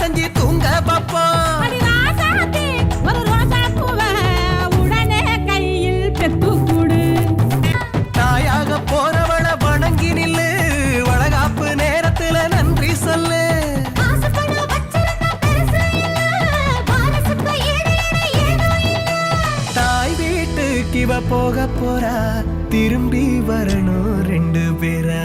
செஞ்சு தூங்க பாப்போம். அடி ராசாத்தி, ஒரு ரோசா பூவ உடனே கையில் பெத்து கூடு. தாயாக போறவள வணங்கி நில்லு, வளகாப்பு நேரத்துல நன்றி சொல்லு. ஆசைப்பட வச்சிருந்த பெருசு இல்ல, வாரசுக்கு ஈடு ஏதோ இல்ல. தாய் வீட்டுக்கு இவ போக போறா, திரும்பி வரணும் 2 பேரா.